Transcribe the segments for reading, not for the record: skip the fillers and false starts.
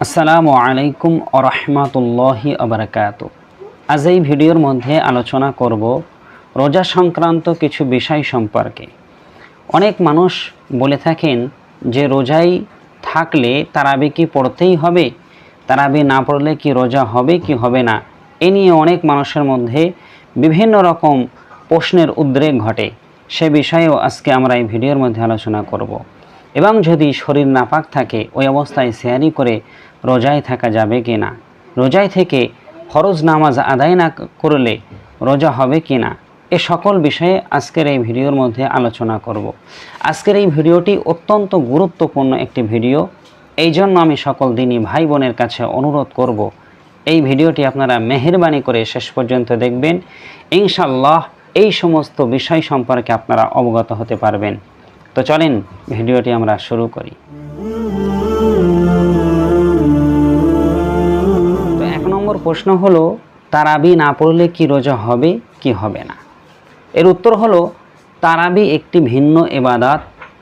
আসসালামু আলাইকুম ওয়া রাহমাতুল্লাহি ওয়া বারাকাতুহু। আজ এই ভিডিওর মধ্যে আলোচনা করব রোজা সংক্রান্ত কিছু বিষয় সম্পর্কে। অনেক মানুষ বলে থাকেন যে রোজায় থাকলে তারাবি কি পড়তেই হবে, তারাবি না পড়লে কি রোজা হবে কি হবে না, এ নিয়ে অনেক মানুষের মধ্যে বিভিন্ন রকম প্রশ্নের উদ্রেক ঘটে। সে বিষয়েও আজকে আমরা এই ভিডিওর মধ্যে আলোচনা করব। এবং যদি শরীর নাপাক থাকে ওই অবস্থায় সেহরি করে রোজায় থাকা যাবে কি না, রোজায় থেকে ফরজ নামাজ আদায় না করলে রোজা হবে কি না, এ সকল বিষয়ে আজকের এই ভিডিওর মধ্যে আলোচনা করব। আজকের এই ভিডিওটি অত্যন্ত গুরুত্বপূর্ণ একটি ভিডিও, এই জন্য আমি সকল দিনী ভাই বোনের কাছে অনুরোধ করব এই ভিডিওটি আপনারা মেহেরবানি করে শেষ পর্যন্ত দেখবেন। ইনশাআল্লাহ এই সমস্ত বিষয় সম্পর্কে আপনারা অবগত হতে পারবেন। তো চলেন ভিডিওটি আমরা শুরু করি। তো 1 নম্বর প্রশ্ন হলো, তারাবি না পড়লে কি রোজা হবে কি হবে না? এর উত্তর হলো, তারাবি একটি ভিন্ন ইবাদত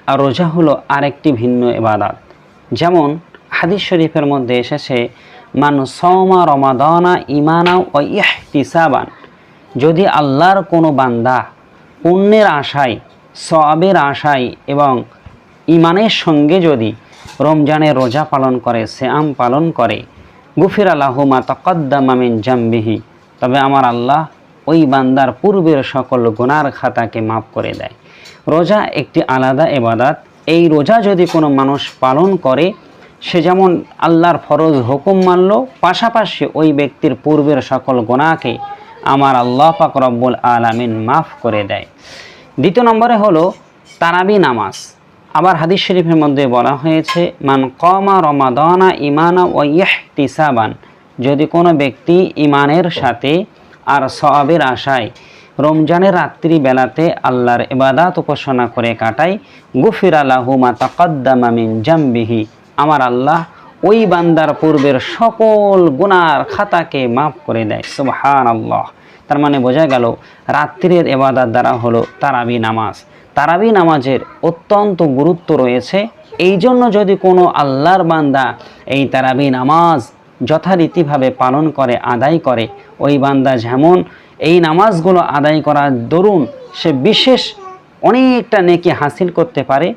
আর রোজা হলো আরেকটি ভিন্ন ইবাদত। যেমন হাদিস শরীফের মধ্যে এসেছে, মান সাওমা রমাদানা ঈমানাও ওয়া ইহতিসাবান, যদি আল্লাহর কোনো বান্দা পুণ্যের আশায়, সওয়াবের আশায় এবং ঈমানের সঙ্গে যদি রমজানের রোজা পালন করে, সিয়াম পালন করে, গুফিরা লাহু মা তাকাদ্দামা মিন জামবিহি, তবে আমার আল্লাহ ওই বান্দার পূর্বের সকল গুনার খাতাকে মাফ করে দেয়। রোজা একটি আলাদা ইবাদত। এই রোজা যদি কোনো মানুষ পালন করে, সে যেমন আল্লাহর ফরজ হুকুম মানল, পাশাপাশি ওই ব্যক্তির পূর্বের সকল গুনাহকে আমার আল্লাহ পাক রব্বুল আলামিন মাফ করে দেয়। দ্বিতীয় নম্বরে হলো তারাবি নামাজ। আবার হাদিস শরীফের মধ্যে বলা হয়েছে, মান কামা রমাদানা ঈমানা ওয়া ইহতিসাবান, যদি কোনো ব্যক্তি ঈমানের সাথে আর সওয়াবের আশায় রমজানের রাত্রি বেলাতে আল্লাহর ইবাদত উপাসনা করে কাটায়, গুফিরা লাহু মা তাকাদ্দামা মিন জামবিহি, আমার আল্লাহ ওই বান্দার পূর্বের সকল গুনার খাতাকে মাফ করে দেয়। সুবহানাল্লাহ। তার মানে বোঝা গেল রাত্রির ইবাদত দ্বারা হলো তারাবি নামাজ। তারাবি নামাজের অত্যন্ত গুরুত্ব রয়েছে। এই জন্য যদি কোনো আল্লাহর বান্দা এই তারাবি নামাজ যথারীতিভাবে পালন করে, আদায় করে, ওই বান্দা যেমন এই নামাজগুলো আদায় করার দরুন সে বিশেষ অনেকটা নেকি হাসিল করতে পারে,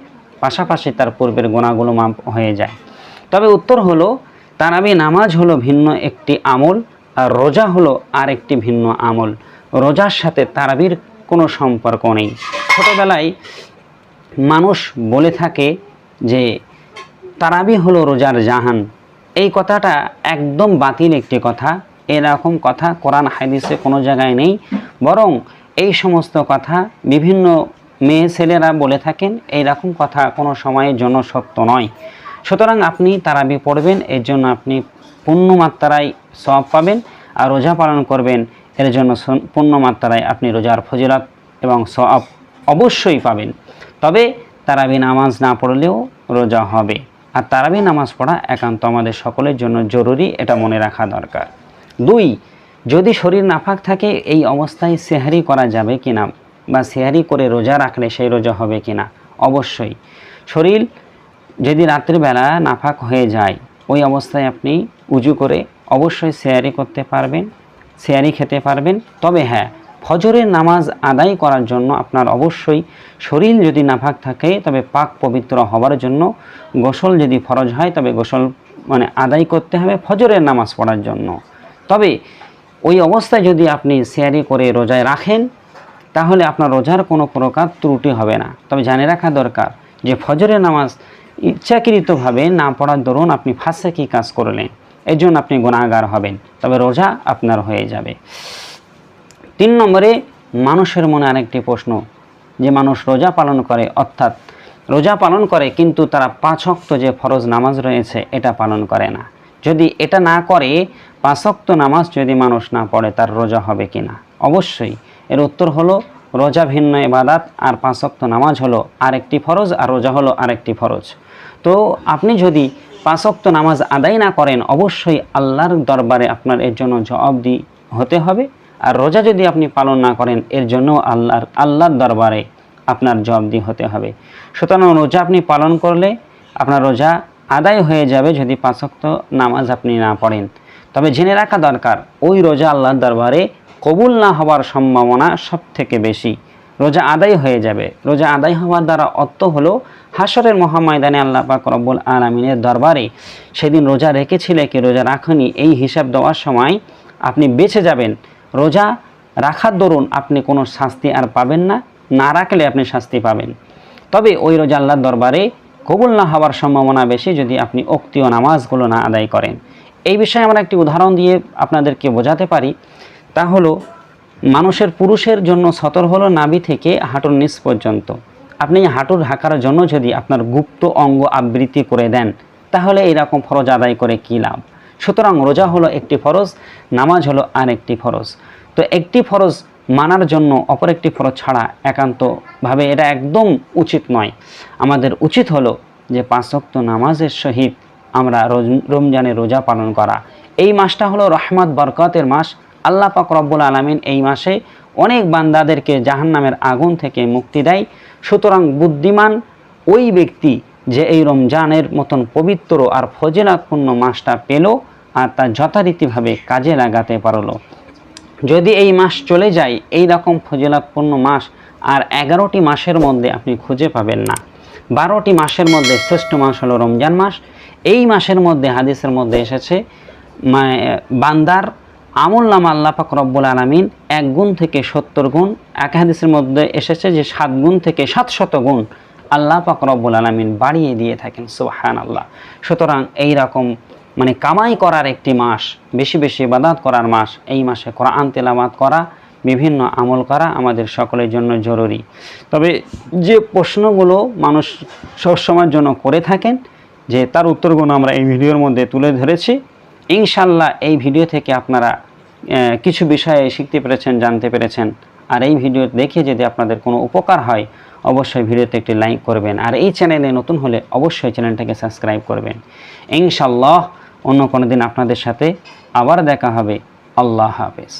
পাশাপাশি তার পূর্বের গুনাহগুলো মাফ হয়ে যায়। তবে উত্তর হলো, তারাবি নামাজ হলো ভিন্ন একটি আমল আর রোজা হলো আরেকটি ভিন্ন আমল। রোজার সাথে তারাবির কোনো সম্পর্ক নেই। ছোটোবেলায় মানুষ বলে থাকে যে তারাবি হলো রোজার জাহান। এই কথাটা একদম বাতিল একটি কথা। এরকম কথা কোরআন হাদিসে কোনো জায়গায় নেই। বরং এই সমস্ত কথা বিভিন্ন মেয়ে ছেলেরা বলে থাকেন। এইরকম কথা কোনো সময়ের জন্য সত্য নয়। সুতরাং আপনি তারাবি পড়বেন, এর জন্য আপনি পূর্ণমাত্রায় সওয়াব পাবেন, আর রোজা পালন করবেন, এর জন্য পূর্ণমাত্রায় আপনি রোজার ফজিলত এবং সওয়াব অবশ্যই পাবেন। তবে তারাবি নামাজ না পড়লেও রোজা হবে। আর তারাবি নামাজ পড়া একান্ত আমাদের সকলের জন্য জরুরি, এটা মনে রাখা দরকার। 2, যদি শরীর নাপাক থাকে এই অবস্থায় সেহরি করা যাবে কিনা, বা সেহরি করে রোজা রাখলে সেই রোজা হবে কিনা? অবশ্যই। শরীর যদি রাত্রিবেলা নাপাক হয়ে যায়, ওই অবস্থায় আপনি উজু করে অবশ্যই সেহরি করতে পারবেন, সেহরি খেতে পারবেন। তবে হ্যাঁ, ফজরের নামাজ আদায় করার জন্য আপনার অবশ্যই শরীর যদি নাপাক থাকে, তবে পাক পবিত্র হওয়ার জন্য গোসল যদি ফরজ হয়, তবে গোসল আদায় করতে হবে ফজরের নামাজ পড়ার জন্য। তবে ওই অবস্থায় যদি আপনি সেহরি করে রোজায় রাখেন, তাহলে আপনার রোজার কোনো প্রকার ত্রুটি হবে না। তবে জানে রাখা দরকার যে ফজরের নামাজ ইচ্ছাকৃতভাবে না পড়ার দরুন আপনি ফাসেকি কাজ করলেন, এই জন্য আপনি গুনাহগার হবেন, তবে রোজা আপনার হয়ে যাবে। 3 নম্বরে মানুষের মনে আরেকটি প্রশ্ন, যে মানুষ রোজা পালন করে, অর্থাৎ রোজা পালন করে কিন্তু তারা 5 ওয়াক্ত যে ফরজ নামাজ রয়েছে এটা পালন করে না। যদি এটা না করে, 5 ওয়াক্ত নামাজ যদি মানুষ না পড়ে, তার রোজা হবে কি না? অবশ্যই। এর উত্তর হলো, রোজা ভিন্ন ইবাদত আর 5 ওয়াক্ত নামাজ হলো আরেকটি ফরজ, আর রোজা হলো আরেকটি ফরজ। তো আপনি যদি 5 ওয়াক্ত নামাজ আদায় না করেন, অবশ্যই আল্লাহর দরবারে আপনার এর জন্য জবাবদিহি হতে হবে। আর রোজা যদি আপনি পালন না করেন, এর জন্য আল্লাহর দরবারে আপনার জবাবদিহি হতে হবে। সুতরাং রোজা আপনি পালন করলে আপনার রোজা আদায় হয়ে যাবে যদি 5 ওয়াক্ত নামাজ আপনি না পড়েন। তবে জেনে রাখা দরকার, ওই রোজা আল্লাহর দরবারে কবুল না হওয়ার সম্ভাবনা সব থেকে বেশি। রোজা আদায় হয়ে যাবে, রোজা আদায় হওয়ার দ্বারা অর্থ হলো হাসরের মহাময়দানে আল্লাহ পাক রব্বুল আলামিনের দরবারে সেদিন রোজা রেখেছিলে কি রোজা রাখনি এই হিসাব দেওয়ার সময় আপনি বেঁচে যাবেন। রোজা রাখার দরুন আপনি কোনো শাস্তি আর পাবেন না, না রাখলে আপনি শাস্তি পাবেন। তবে ওই রোজা আল্লাহর দরবারে কবুল না হওয়ার সম্ভাবনা বেশি যদি আপনি উক্তীয় নামাজগুলো না আদায় করেন। এই বিষয়ে আমরা একটি উদাহরণ দিয়ে আপনাদেরকে বোঝাতে পারি। তা হলো মানুষের পুরুষের জন্য সতর হলো নাভি থেকে হাঁটুর নিচ পর্যন্ত। আপনি হাঁটুর ঢাকার জন্য যদি আপনার গুপ্ত অঙ্গ আবৃত্তি করে দেন তাহলে এইরকম ফরজ আদায় করে কী লাভ। সুতরাং রোজা হলো একটি ফরজ, নামাজ হলো আর একটি ফরজ। তো একটি ফরজ মানার জন্য অপর একটি ফরজ ছাড়া একান্তভাবে এটা একদম উচিত নয়। আমাদের উচিত হলো যে 5 ওয়াক্ত নামাজের সহিত আমরা রমজানের রোজা পালন করা। এই মাসটা হলো রহমত বরকতের মাস। আল্লাহ পাক রব্বুল আলামিন এই মাসে অনেক বান্দাদেরকে জাহান্নামের আগুন থেকে মুক্তি দেয়। সুতরাং বুদ্ধিমান ওই ব্যক্তি যে এই রমজানের মতন পবিত্র আর ফজিলতপূর্ণ মাসটা পেল আর তা যথারীতিভাবে কাজে লাগাতে পারলো। যদি এই মাস চলে যায়, এই রকম ফজিলতপূর্ণ মাস আর 11টি মাসের মধ্যে আপনি খুঁজে পাবেন না। 12টি মাসের মধ্যে শ্রেষ্ঠ মাস হলো রমজান মাস। এই মাসের মধ্যে হাদিসের মধ্যে এসেছে বান্দার আমল নামা আল্লাহ পাক রব্বুল আলামিন 1 গুণ থেকে 70 গুণ, এক হাদিসের মধ্যে এসেছে যে 7 গুণ থেকে 700 গুণ আল্লাহ পাক রব্বুল আলামিন বাড়িয়ে দিয়ে থাকেন। সুবহানাল্লাহ। সুতরাং এই রকম কামাই করার একটি মাস, বেশি বেশি ইবাদত করার মাস। এই মাসে কোরআন তেলাওয়াত করা, বিভিন্ন আমল করা আমাদের সকলের জন্য জরুরি। তবে যে প্রশ্নগুলো মানুষ সবসময়ের জন্য করে থাকেন, যে তার উত্তরগুলো আমরা এই ভিডিওর মধ্যে তুলে ধরেছি। ইনশাল্লাহ এই ভিডিও থেকে আপনারা কিছু বিষয়ে শিখতে পেরেছেন, জানতে পেরেছেন। আর এই ভিডিও দেখে যদি আপনাদের কোনো উপকার হয় অবশ্যই ভিডিওতে একটি লাইক করবেন। আর এই চ্যানেলে নতুন হলে অবশ্যই চ্যানেলটাকে সাবস্ক্রাইব করবেন। ইনশাল্লাহ অন্য কোনো দিন আপনাদের সাথে আবার দেখা হবে। আল্লাহ হাফেজ।